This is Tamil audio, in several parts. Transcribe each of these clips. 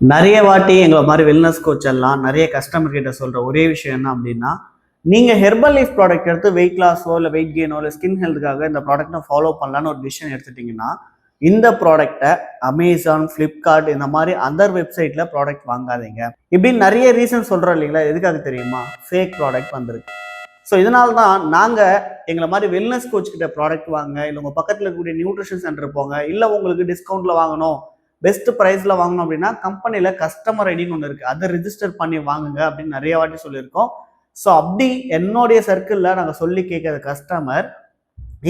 நிறைய வாட்டி எங்களை மாதிரி வெல்னஸ் கோச் எல்லாம் நிறைய கஸ்டமர் கிட்ட சொல்ற ஒரே விஷயம் என்ன அப்படின்னா, நீங்க ஹெர்பல் லைஃப் ப்ராடக்ட் எடுத்து வெயிட் லாஸோ இல்லை வெயிட் கெயினோ இல்லை ஸ்கின் ஹெல்த்துக்காக இந்த ப்ராடக்ட்டை ஃபாலோ பண்ணலான்னு ஒரு டிசிஷன் எடுத்துட்டீங்கன்னா, இந்த ப்ராடக்ட்டை அமேசான், ஃப்ளிப்கார்ட் இந்த மாதிரி அதர் வெப்சைட்ல ப்ராடக்ட் வாங்காதீங்க. இப்படின்னு நிறைய ரீசன் சொல்றோம் இல்லைங்களா? எதுக்காக தெரியுமா? ஃபேக் ப்ராடக்ட் வந்திருக்கு. ஸோ இதனால தான் நாங்கள் எங்களை மாதிரி வெல்னஸ் கோச் கிட்ட ப்ராடக்ட் வாங்க, இல்லை உங்கள் பக்கத்தில் இருக்கக்கூடிய நியூட்ரிஷன் சென்டர் போங்க, இல்லை உங்களுக்கு டிஸ்கவுண்ட்ல வாங்கணும், பெஸ்ட் ப்ரைஸில் வாங்கணும் அப்படின்னா கம்பெனியில் கஸ்டமர் ஐடின்னு ஒன்று இருக்குது, அதை ரிஜிஸ்டர் பண்ணி வாங்குங்க அப்படின்னு நிறைய வாட்டி சொல்லியிருக்கோம். ஸோ அப்படி என்னுடைய சர்க்கிளில் நாங்கள் சொல்லி கேட்குற கஸ்டமர்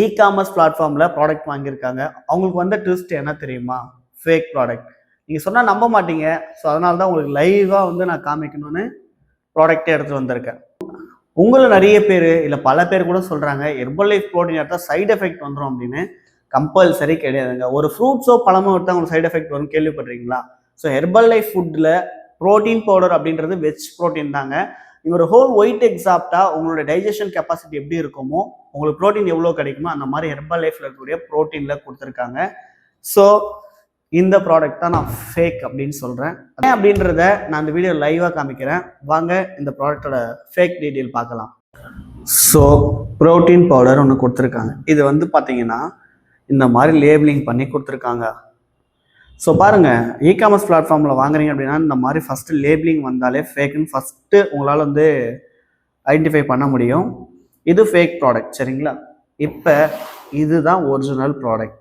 இ காமர்ஸ் பிளாட்ஃபார்மில் ப்ராடக்ட் வாங்கியிருக்காங்க. அவங்களுக்கு வந்த ட்விஸ்ட் என்ன தெரியுமா? Fake product. நீங்கள் சொன்னால் நம்ப மாட்டீங்க. ஸோ அதனால தான் உங்களுக்கு லைவாக வந்து நான் காமிக்கணும்னு ப்ராடக்டே எடுத்துகிட்டு வந்திருக்கேன். உங்களை நிறைய பேர் இல்லை பல பேர் கூட சொல்கிறாங்க ஹெர்பல் லைஃப் ப்ரோட்டீன் எடுத்தால் சைடு எஃபெக்ட் வந்துடும் அப்படின்னு. கம்பல்சரி கிடையாதுங்க. ஒரு ஃப்ரூட்ஸோ பழமோ எடுத்தால் உங்களுக்கு சைடு எஃபெக்ட் வரும் கேள்விப்பட்டிருக்கீங்களா? ஸோ ஹெர்பல் லைஃப் ஃபுட்டில் ப்ரோட்டீன் பவுடர் அப்படின்றது வெஜ் ப்ரோட்டீன் தாங்க. நீங்கள் ஒரு ஹோல் ஒயிட் எக் சாப்பிட்டா உங்களோட டைஜஷன் கெப்பாசிட்டி எப்படி இருக்குமோ, உங்களுக்கு ப்ரோட்டீன் எவ்வளோ கிடைக்குமோ அந்த மாதிரி ஹெர்பல் லைஃப்ல இருக்கக்கூடிய ப்ரோட்டீனில் கொடுத்துருக்காங்க. ஸோ இந்த ப்ராடக்ட் தான் நான் ஃபேக் அப்படின்னு சொல்கிறேன். அப்படின்றத நான் இந்த வீடியோ லைவாக காமிக்கிறேன். வாங்க இந்த ப்ராடக்டோட ஃபேக் டீட்டெயில் பார்க்கலாம். ஸோ ப்ரோட்டீன் பவுடர் ஒன்று கொடுத்துருக்காங்க. இது வந்து பார்த்தீங்கன்னா இந்த மாதிரி லேபிளிங் பண்ணி கொடுத்துருக்காங்க. ஸோ பாருங்கள், இ காமர்ஸ் பிளாட்ஃபார்மில் வாங்குறீங்க அப்படின்னா இந்த மாதிரி ஃபஸ்ட்டு லேபிளிங் வந்தாலே ஃபேக்குன்னு ஃபஸ்ட்டு உங்களால் வந்து ஐடென்டிஃபை பண்ண முடியும். இது ஃபேக் ப்ராடக்ட், சரிங்களா? இப்போ இதுதான் ஒரிஜினல் ப்ராடக்ட்.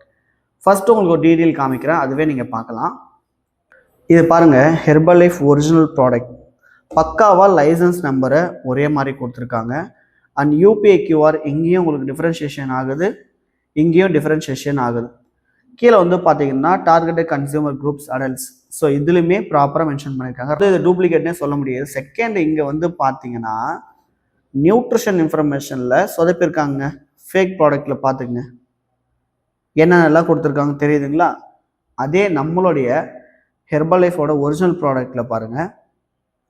ஃபஸ்ட்டு உங்களுக்கு ஒரு டீட்டெயில் காமிக்கிறேன், அதுவே நீங்கள் பார்க்கலாம். இது பாருங்கள், ஹெர்பல் லைஃப் ஒரிஜினல் ப்ராடக்ட். பக்காவாக லைசன்ஸ் நம்பரை ஒரே மாதிரி கொடுத்துருக்காங்க. அண்ட் யூபிஐ கியூஆர் இங்கேயும் உங்களுக்கு டிஃப்ரென்ஷியேஷன் ஆகுது, இங்கேயும் டிஃப்ரென்ஷியேஷன் ஆகுது. கீழே வந்து பார்த்தீங்கன்னா targeted consumer groups adults. So இதுலையுமே ப்ராப்பராக மென்ஷன் பண்ணியிருக்காங்க. இது டூப்ளிகேட்னே சொல்ல முடியாது. செகண்ட் இங்கே வந்து பார்த்தீங்கன்னா நியூட்ரிஷன் இன்ஃபர்மேஷனில் சொதப்பிருக்காங்க. ஃபேக் ப்ராடக்டில் பார்த்துக்குங்க என்னென்னலாம் கொடுத்துருக்காங்க தெரியுதுங்களா? அதே நம்மளுடைய ஹெர்பல் லைஃபோட ஒரிஜினல் ப்ராடக்டில் பாருங்கள்,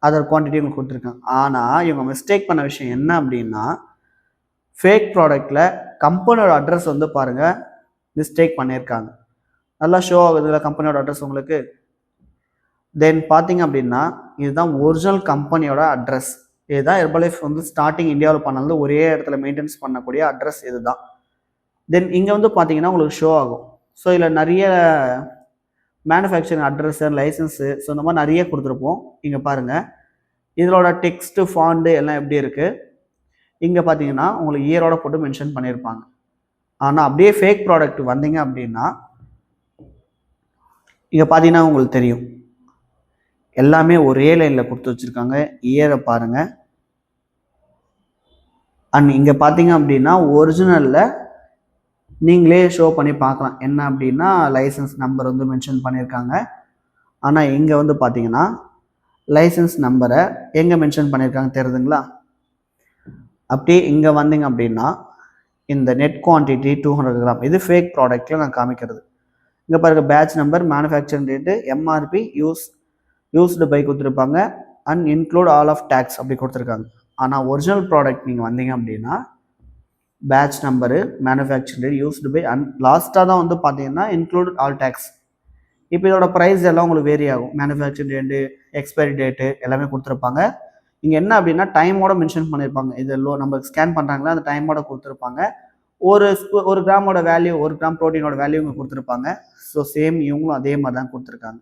அதர் குவான்டிட்டி உங்களுக்கு கொடுத்துருக்காங்க. ஆனால் இவங்க மிஸ்டேக் பண்ண விஷயம் என்ன அப்படின்னா, ஃபேக் ப்ராடக்டில் கம்பெனியோட அட்ரஸ் வந்து பாருங்கள் மிஸ்டேக் பண்ணியிருக்காங்க. நல்லா ஷோ ஆகுதுல கம்பெனியோட அட்ரஸ் உங்களுக்கு. தென் பார்த்தீங்க அப்படின்னா இதுதான் ஒரிஜினல் கம்பெனியோட அட்ரஸ். இதுதான் ஹெர்பல் லைஃப் வந்து ஸ்டார்டிங் இந்தியாவில் பண்ணது ஒரே இடத்துல மெயின்டைன்ஸ் பண்ணக்கூடிய அட்ரஸ் இதுதான். தென் இங்கே வந்து பார்த்தீங்கன்னா உங்களுக்கு ஷோ ஆகும். ஸோ இதில் நிறைய மேனுஃபேக்சரிங் அட்ரஸு, லைசன்ஸு, ஸோ இந்த மாதிரி நிறைய கொடுத்துருப்போம். இங்கே பாருங்கள், இதோட டெக்ஸ்ட்டு ஃபாண்டு எல்லாம் எப்படி இருக்குது. இங்கே பார்த்தீங்கன்னா உங்களுக்கு இயரோட போட்டு மென்ஷன் பண்ணியிருப்பாங்க. ஆனால் அப்படியே ஃபேக் ப்ராடக்ட் வந்தீங்க அப்படின்னா இங்கே பார்த்தீங்கன்னா உங்களுக்கு தெரியும், எல்லாமே ஒரே லைனில் கொடுத்து வச்சுருக்காங்க. இயரை பாருங்கள். அண்ட் இங்கே பார்த்தீங்க அப்படின்னா ஒரிஜினலில் நீங்களே ஷோ பண்ணி பார்க்கலாம். என்ன அப்படின்னா லைசன்ஸ் நம்பர் வந்து மென்ஷன் பண்ணியிருக்காங்க. ஆனால் இங்கே வந்து பார்த்தீங்கன்னா லைசன்ஸ் நம்பரை எங்கே மென்ஷன் பண்ணியிருக்காங்க தெரியுதுங்களா? அப்படியே இங்கே வந்தீங்க அப்படின்னா இந்த நெட் குவான்டிட்டி 200 கிராம், இது ஃபேக் ப்ராடக்ட்டில் நான் காமிக்கிறது. இங்கே பாருங்கள், batch number, manufacturing date, MRP, used by கொடுத்துருப்பாங்க, and include all of taxes அப்படி கொடுத்துருக்காங்க. ஆனால் ஒரிஜினல் ப்ராடக்ட் நீங்கள் வந்தீங்க அப்படின்னா batch number, manufacturing date, used by, and லாஸ்ட்டாக தான் வந்து பார்த்தீங்கன்னா இன்க்ளூட் ஆல் டேக்ஸ். இப்போ இதோட ப்ரைஸ் எல்லாம் உங்களுக்கு வேரி ஆகும். மேனுஃபேக்சரிங் டேட்டு, எக்ஸ்பைரி டேட்டு எல்லாமே கொடுத்துருப்பாங்க. இங்கே என்ன அப்படின்னா டைமோட மென்ஷன் பண்ணியிருப்பாங்க. இது நம்ம ஸ்கேன் பண்ணுறாங்களா அந்த டைமோட கொடுத்துருப்பாங்க. ஒரு கிராமோட வேல்யூ, 1 கிராம் ப்ரோட்டீனோட வேல்யூ இங்கே கொடுத்துருப்பாங்க. ஸோ சேம் இவங்களும் அதே மாதிரி தான் கொடுத்துருக்காங்க.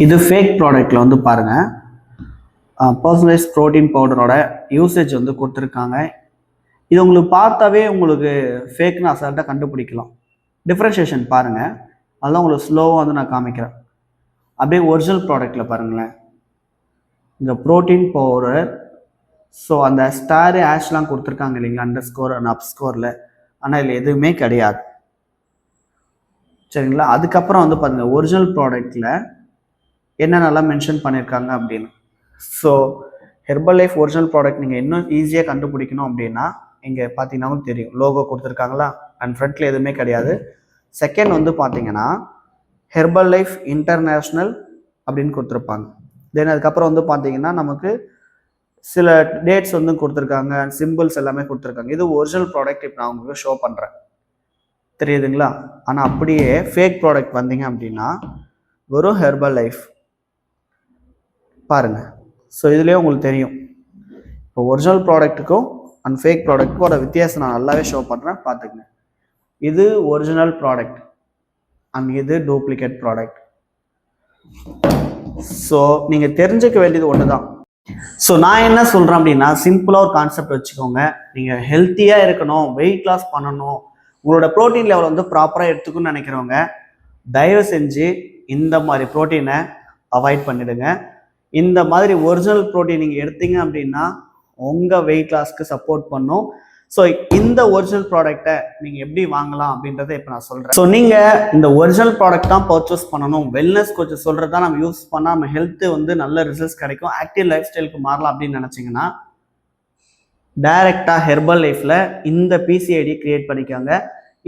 இது ஃபேக் ப்ராடக்டில் வந்து பாருங்கள், பர்சனலைஸ் ப்ரோட்டீன் பவுடரோட யூசேஜ் வந்து கொடுத்துருக்காங்க. இது உங்களுக்கு பார்த்தாவே உங்களுக்கு ஃபேக்னு அசால்ட்டாக கண்டுபிடிக்கலாம். டிஃப்ரென்ஷியேஷன் பாருங்கள், அதெல்லாம் உங்களுக்கு ஸ்லோவாக வந்து நான் காமிக்கிறேன். அப்படியே ஒரிஜினல் ப்ராடக்டில் பாருங்களேன், இந்த ப்ரோட்டீன் பவுடர், ஸோ அந்த ஸ்டாரு ஆஷ்லாம் கொடுத்துருக்காங்க இல்லைங்களா, அண்டர் ஸ்கோர் அண்ட் அப் ஸ்கோரில். ஆனால் இதில் எதுவுமே கிடையாது, சரிங்களா? அதுக்கப்புறம் வந்து பாருங்கள் ஒரிஜினல் ப்ராடக்டில் என்னென்னலாம் மென்ஷன் பண்ணியிருக்காங்க அப்படின்னு. So herbal life original product நீங்கள் இன்னும் ஈஸியாக கண்டுபிடிக்கணும் அப்படின்னா இங்கே பார்த்தீங்கன்னா தெரியும், லோகோ கொடுத்துருக்காங்களா, அண்ட் ஃப்ரண்ட்டில் எதுவுமே கிடையாது. செகண்ட் வந்து பார்த்தீங்கன்னா ஹெர்பல் லைஃப் இன்டர்நேஷ்னல் அப்படின்னு கொடுத்துருப்பாங்க. தென் அதுக்கப்புறம் வந்து பார்த்தீங்கன்னா நமக்கு சில டேட்ஸ் வந்து கொடுத்துருக்காங்க, சிம்பிள்ஸ் எல்லாமே கொடுத்துருக்காங்க. இது ஒரிஜினல் ப்ராடக்ட் இப்போ நான் உங்களுக்கு ஷோ பண்ணுறேன், தெரியுதுங்களா? ஆனால் அப்படியே ஃபேக் ப்ராடக்ட் வந்தீங்க அப்படின்னா வெறும் ஹெர்பல் லைஃப் பாருங்கள். ஸோ இதுலேயே உங்களுக்கு தெரியும் இப்போ ஒரிஜினல் ப்ராடக்ட்டுக்கும் அண்ட் ஃபேக் ப்ராடக்ட்டுக்கும் ஒரு வித்தியாசம் நான் நல்லாவே ஷோ பண்ணுறேன், பார்த்துக்குங்க. இது ஒரிஜினல் ப்ராடக்ட் அண்ட் இது டூப்ளிகேட் ப்ராடக்ட். ஸோ நீங்கள் தெரிஞ்சுக்க வேண்டியது ஒன்று தான். ஸோ நான் என்ன சொல்கிறேன் அப்படின்னா, சிம்பிளாக ஒரு கான்செப்ட் வச்சுக்கோங்க. நீங்கள் ஹெல்த்தியாக இருக்கணும், வெயிட் லாஸ் பண்ணணும், உங்களோட ப்ரோட்டீன் லெவல் வந்து ப்ராப்பராக எடுத்துக்கணும்னு நினைக்கிறவங்க தயவு செஞ்சு இந்த மாதிரி ப்ரோட்டீனை அவாய்ட் பண்ணிடுங்க. இந்த மாதிரி ஒரிஜினல் ப்ரோட்டீன் நீங்கள் எடுத்தீங்க அப்படின்னா உங்கள் வெயிட் லாஸ்க்கு சப்போர்ட் பண்ணும். ஸோ இந்த ஒரிஜினல் ப்ராடக்டை நீங்கள் எப்படி வாங்கலாம் அப்படின்றத இப்போ நான் சொல்கிறேன். ஸோ நீங்கள் இந்த ஒரிஜினல் ப்ராடக்ட் தான் பர்ச்சேஸ் பண்ணணும், வெல்னஸ் கோச் சொல்கிறது தான் நம்ம யூஸ் பண்ணால் நம்ம ஹெல்த்து வந்து நல்ல ரிசல்ட்ஸ் கிடைக்கும், ஆக்டிவ் லைஃப் ஸ்டைலுக்கு மாறலாம் அப்படின்னு நினச்சிங்கன்னா டைரெக்டாக ஹெர்பல் லைஃப்பில் இந்த பிசிஐடி கிரியேட் பண்ணிக்கோங்க.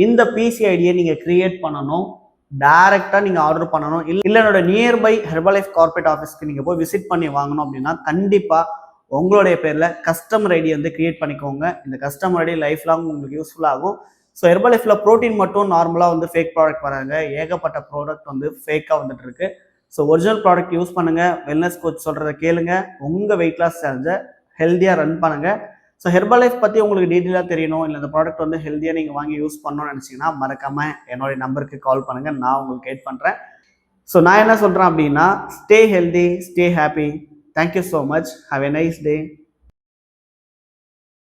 இந்த பிசிஐடியை நீங்கள் கிரியேட் பண்ணணும், டைரெக்டாக நீங்கள் ஆர்டர் பண்ணணும். இல்லை என்னோட நியர்பை ஹெர்பல் லைஃப் கார்பரேட் ஆஃபீஸ்க்கு நீங்கள் போய் விசிட் பண்ணி வாங்கணும் அப்படின்னா கண்டிப்பாக உங்களுடைய பேரில் கஸ்டமர் ஐடி வந்து கிரியேட் பண்ணிக்கோங்க. இந்த கஸ்டமர் ஐடி லைஃப் லாங் உங்களுக்கு யூஸ்ஃபுல்லாகும். ஸோ ஹெர்பல் லைஃப்பில் ப்ரோட்டீன் மட்டும் நார்மலாக வந்து ஃபேக் ப்ராடக்ட் வராங்க, ஏகப்பட்ட ப்ராடக்ட் வந்து ஃபேக்காக வந்துட்டு இருக்கு. ஸோ ஒரிஜினல் ப்ராடக்ட் யூஸ் பண்ணுங்கள், வெல்னஸ் கோச் சொல்கிறத கேளுங்க, உங்கள் வெயிட் லாஸ் சேலஞ்சை ஹெல்த்தியாக ரன் பண்ணுங்கள். ஸோ ஹெர்பல் லைஃப் பற்றி உங்களுக்கு டீட்டெயிலாக தெரியணும், இல்லை இந்த ப்ராடக்ட் வந்து ஹெல்த்தியாக நீங்கள் வாங்கி யூஸ் பண்ணணும்னு நினச்சிங்கன்னா மறக்காமல் என்னுடைய நம்பருக்கு கால் பண்ணுங்கள், நான் உங்களுக்கு கைட் பண்ணுறேன். ஸோ நான் என்ன சொல்கிறேன் அப்படின்னா, stay healthy, stay happy. Thank you so much. Have a nice day.